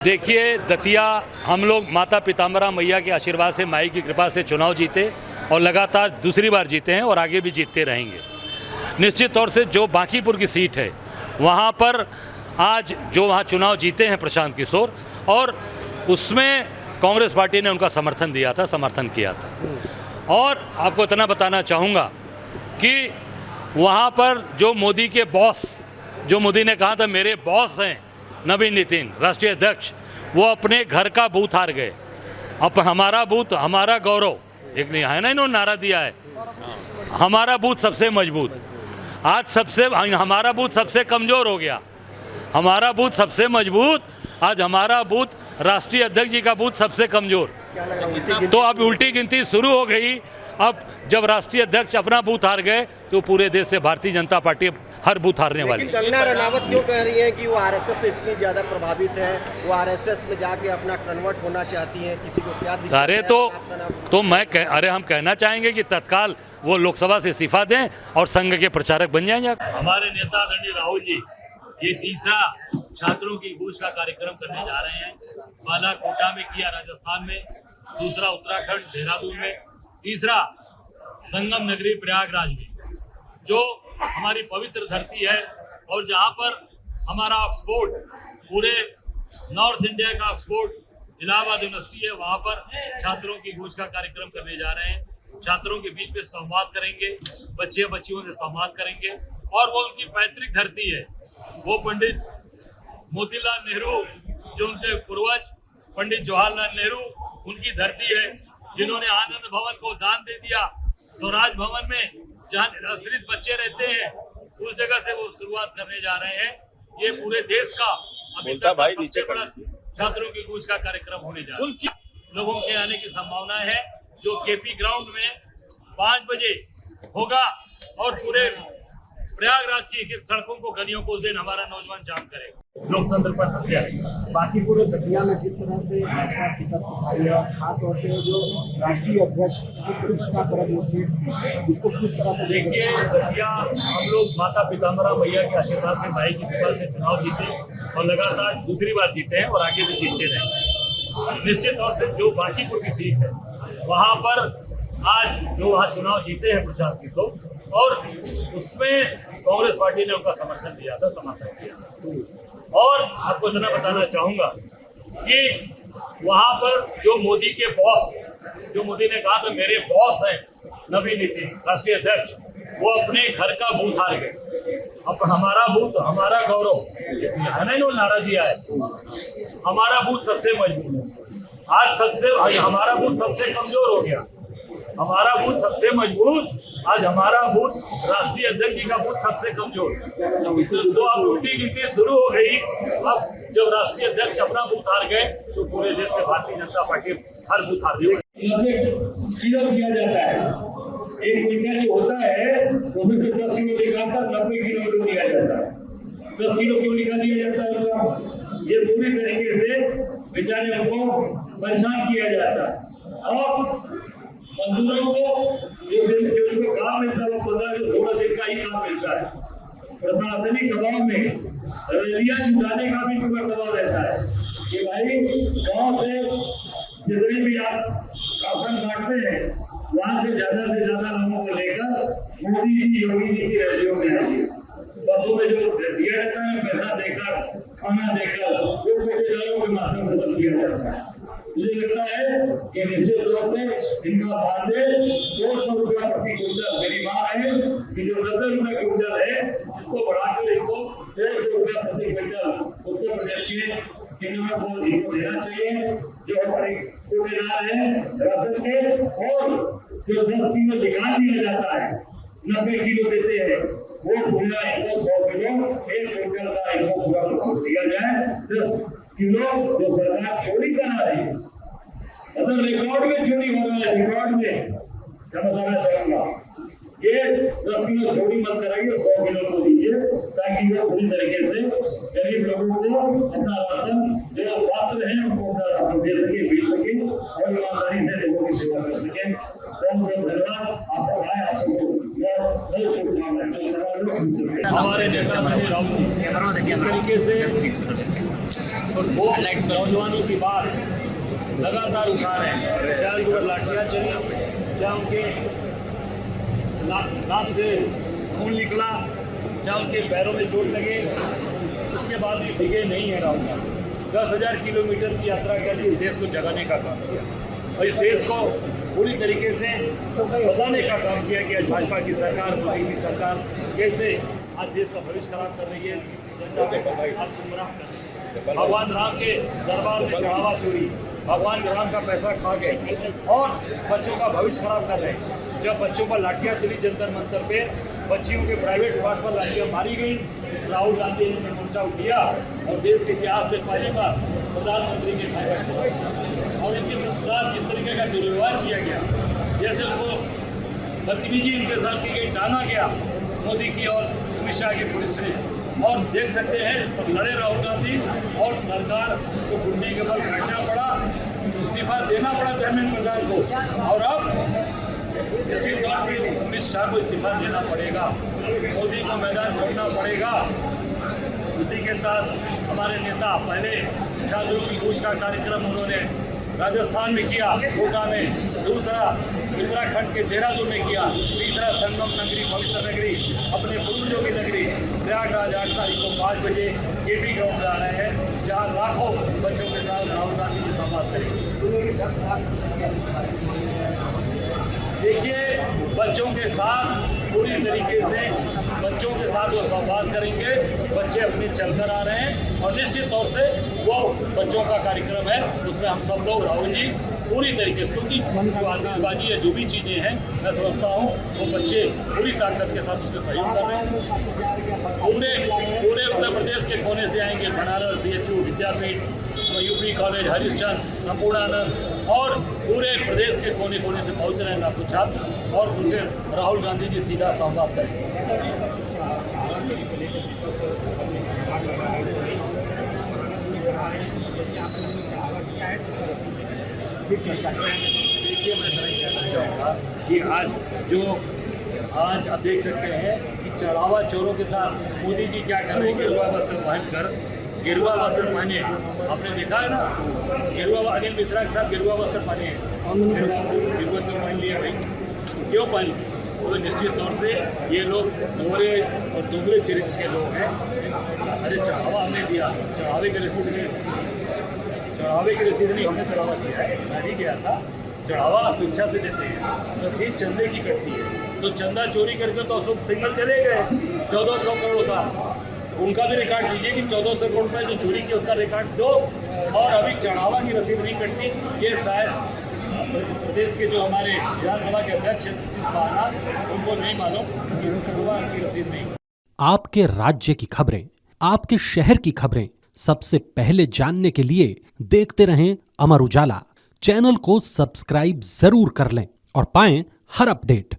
देखिए दतिया हम लोग माता पिताम्बरा मैया के आशीर्वाद से, माई की कृपा से चुनाव जीते और लगातार दूसरी बार जीते हैं और आगे भी जीतते रहेंगे। निश्चित तौर से जो बांकीपुर की सीट है वहाँ पर आज जो वहाँ चुनाव जीते हैं प्रशांत किशोर, और उसमें कांग्रेस पार्टी ने उनका समर्थन दिया था, समर्थन किया था। और आपको इतना बताना चाहूँगा कि वहाँ पर जो मोदी के बॉस, जो मोदी ने कहा था मेरे बॉस हैं नवीन नितिन राष्ट्रीय अध्यक्ष, वो अपने घर का बूथ हार गए। अब हमारा बूथ हमारा गौरव, एक नहीं है ना, इन्होंने नारा दिया है हमारा बूथ सबसे मजबूत। आज सबसे हमारा बूथ सबसे कमज़ोर हो गया, हमारा बूथ सबसे मजबूत, आज हमारा बूथ राष्ट्रीय अध्यक्ष जी का बूथ सबसे कमज़ोर। तो अब उल्टी गिनती शुरू हो गई। अब जब राष्ट्रीय अध्यक्ष अपना बूथ हार गए तो पूरे देश से भारतीय जनता पार्टी हर बूथ हारने वाली। लेकिन कंगना रनावत क्यों कह रही हैं कि वो आरएसएस से इतनी ज़्यादा प्रभावित है, वो आरएसएस में जाके अपना कन्वर्ट होना चाहती हैं, किसी को क्या दिक्कत? अरे हम कहना चाहेंगे कि तत्काल वो लोकसभा से इस्तीफा दें और संघ के प्रचारक बन जाएंगे। हमारे नेता आदरणीय राहुल जी ये तीसरा छात्रों की गूंज का कार्यक्रम करने जा रहे हैं। पहला कोटा में किया, राजस्थान में, दूसरा उत्तराखंड देहरादून में, तीसरा संगम नगरी प्रयागराज में, जो हमारी पवित्र धरती है और जहां पर हमारा ऑक्सफोर्ड, पूरे नॉर्थ इंडिया का ऑक्सफोर्ड इलाहाबाद यूनिवर्सिटी है, वहां पर छात्रों की गूंज का कार्यक्रम करने जा रहे हैं। छात्रों के बीच में संवाद करेंगे, बच्चे बच्चियों से संवाद करेंगे, और वो उनकी पैतृक धरती है, वो पंडित मोतीलाल नेहरू, जो उनके पूर्वज पंडित जवाहरलाल नेहरू, उनकी धरती है, जिन्होंने आनंद भवन को दान दे दिया। स्वराज भवन में जहाँ निराश्रित बच्चे रहते हैं उस जगह से वो शुरुआत करने जा रहे हैं। ये पूरे देश का अभी तक का सबसे बड़ा छात्रों की गूंज का कार्यक्रम होने जा रहा है। लोगों के आने की संभावना है, जो केपी ग्राउंड में 5 बजे होगा, और पूरे प्रयागराज की एक सड़कों को, गलियों को उस दिन हमारा नौजवान जाम करेगा। लोकतंत्र पर हत्या है। बाकी पूरे दतिया में जिस तरह से शिकस्त खाई है, खासतौर से जो राष्ट्रीय अध्यक्ष का तरफ उसको किस तरह से देखिए दतिया हम लोग माता पिताम्बरा मैया के आशीर्वाद से, माई की कृपा से चुनाव जीते और लगातार दूसरी बार जीते हैं और आगे भी जीतते रहेंगे। निश्चित तौर से जो बांकीपुर की सीट है वहाँ पर आज जो वहाँ चुनाव जीते हैं प्रशांत किशोर, और उसमें कांग्रेस पार्टी ने उनका समर्थन दिया था, समर्थन किया। और आपको इतना बताना चाहूंगा कि वहां पर जो मोदी के बॉस, जो मोदी ने कहा था मेरे बॉस हैं नवीन नितिन राष्ट्रीय अध्यक्ष, वो अपने घर का बूथ हार गए। अब हमारा बूथ हमारा गौरव, है ना, इन्होंने नारा दिया है हमारा बूथ सबसे मजबूत है। आज हमारा बूथ सबसे कमजोर हो गया, हमारा बूथ सबसे मजबूत, आज हमारा बूथ राष्ट्रीय अध्यक्ष जी का बूथ सबसे कमजोर। तो अब उल्टी गिनती शुरू हो गई। अब जब राष्ट्रीय अध्यक्ष अपना बूथ हार गए तो पूरे देश में भारतीय जनता पार्टी हर बूथ हार गई। किलो दिया जाता है, एक क्विंटल जो होता है उसमें से 10 किलो निकालकर 90 किलो दिया जाता है। 10 किलो क्यों निकाल दिया जाता है? ये पूरी तरीके से बेचारे उनको परेशान किया जाता है। और मजदूरों को जो उनको काम मिलता है वो 15 से 16 दिन का ही काम मिलता है। प्रशासनिक दबाव में रैलियां जुटाने का भी उनका दबाव रहता है कि भाई गांव से जितने भी आप राशन बांटते हैं वहां से ज्यादा लोगों को लेकर मोदी जी, योगी जी की रैलियों में आइए। बसों में जो दिया जाता है पैसा देकर, खाना देकर, जो पेटेदारों के माध्यम से सब दिया जाता है। मुझे लगता है कि निश्चित रूप से इनका बांधे 200 रुपया प्रति क्विंटल, मेरी मांग है कि जो 90 रुपये क्विंटल है इसको बढ़ाकर इनको 150 रुपया प्रति क्विंटल उत्तर प्रदेश के किसानों को देना चाहिए। जो हमारे ठेकेदार हैं राशन के, और जो 10 किलो निकाल दिया जाता है, 90 किलो देते हैं, वो पूरा इनको 100 किलो 1 क्विंटल का इनको पूरा दिया जाए। 10 किलो जो सरकार चोरी करा रही है, मतलब रिकॉर्ड में चोरी हो रहा है, रिकॉर्ड में। क्या बताना चाहूंगा, ये 10 किलो चोरी मत कराइए, 100 किलो को दीजिए, ताकि वो पूरी तरीके से गरीब लोगों को अपना राशन, जो पात्र हैं उनको अपना राशन दे सके, बेच सके और ईमानदारी से लोगों की सेवा कर सके। बहुत बहुत धन्यवाद। आपको बहुत शुभकामनाएं। हमारे नेता राहुल जी इस तरीके से वो नौजवानों की बात लगातार उठा रहे हैं, चाहे उनके ऊपर लाठियाँ चली, चाहे उनके नाक से खून निकला, चाहे उनके पैरों में चोट लगे, उसके बाद भी डिगे नहीं है राहुल गांधी। 10,000 किलोमीटर की यात्रा करके इस देश को जगाने का काम किया और इस देश को पूरी तरीके से बताने का काम किया कि आज भाजपा की सरकार, मोदी की सरकार कैसे आज देश का भविष्य खराब कर रही है, जनता को गुमराह कर रही है। भगवान राम के दरबार में चढ़ावा चोरी, भगवान राम का पैसा खा गए और बच्चों का भविष्य खराब कर रहे हैं। जब बच्चों पर लाठियाँ चली जंतर मंतर पे, बच्चियों के प्राइवेट स्पॉट पर लाठियाँ मारी गई, राहुल गांधी ने मोर्चा उठाया और देश के इतिहास में पहली बार प्रधानमंत्री के प्राइवेट और इनके साथ जिस तरीके का दुर्व्यवहार किया गया, जैसे उनको बदतमीजी इनके साथ की गई, टाना गया मोदी की और अमित शाह की पुलिस ने। और देख सकते हैं लड़े राहुल गांधी और सरकार को घुटने के बल बैठना पड़ा, इस्तीफा देना पड़ा धर्मेंद्र प्रधान को और अब निश्चित तौर से अमित शाह को इस्तीफा देना पड़ेगा, मोदी को मैदान छोड़ना पड़ेगा। उसी के तहत हमारे नेता पहले छात्रों की कूच का कार्यक्रम उन्होंने राजस्थान में किया, कोटा में, दूसरा उत्तराखंड के देहरादून में किया, तीसरा संगम नगरी, पवित्र नगरी, अपने पूर्वजों की नगरी प्रयागराज 8 तारीख को 5 बजे केपी ग्राउंड में आ रहे हैं, जहाँ लाखों बच्चों के साथ राहुल गांधी जी संवाद करेंगे। देखिए, बच्चों के साथ पूरी तरीके से बच्चों के साथ वो संवाद करेंगे, बच्चे अपने चलकर आ रहे हैं और निश्चित तौर से वो बच्चों का कार्यक्रम है, उसमें हम सब लोग राहुल जी पूरी तरीके से, क्योंकि जो आतिशबाजी है, जो भी चीज़ें हैं, मैं समझता हूँ वो बच्चे पूरी ताकत के साथ उसमें सहयोग कर रहे हैं। पूरे उत्तर प्रदेश के कोने से आएंगे, बनारस, BHU, विद्यापीठ, यूपी कॉलेज, हरिश्चंद्र, संपूर्णानंद और पूरे प्रदेश के कोने कोने से पहुँच रहे हैं आपको छात्र और उनसे राहुल गांधी जी सीधा संवाद करेंगे। देखिए, मैं कहना चाहूँगा कि आज आप देख सकते हैं कि चढ़ावा चोरों के साथ मोदी जी क्या कर रहे हैं, गेरुआ वस्त्र पहनकर, गेरुआ वस्त्र पहने, आपने देखा है ना, गेरुआ अनिल मिश्रा के साथ गेरुआ वस्त्र पहने, गेरुआ वस्त्र पहन लिया भाई, क्यों पहन? तो निश्चित तौर से ये लोग दोहरे और दोगले चरित्र के लोग हैं। अरे चढ़ावा हमने दिया, चढ़ावे की रसीद नहीं, हमने चढ़ावा दिया है, मैं नहीं गया था, चढ़ावा स्वेच्छा से देते हैं, रसीद चंदे की कटती है, तो चंदा चोरी करके तो अशोक सिंघल चले गए 1400 करोड़ का, उनका भी रिकॉर्ड दीजिए कि 1400 करोड़ रुपये जो चोरी किया उसका रिकॉर्ड दो, और अभी चढ़ावा की रसीद नहीं कटती, ये शायद प्रदेश के जो हमारे विधानसभा के अध्यक्ष उनको नहीं मालूम कि की रसीद नहीं। आपके राज्य की खबरें, आपके शहर की खबरें सबसे पहले जानने के लिए देखते रहें अमर उजाला। चैनल को सब्सक्राइब जरूर कर लें और पाएं हर अपडेट।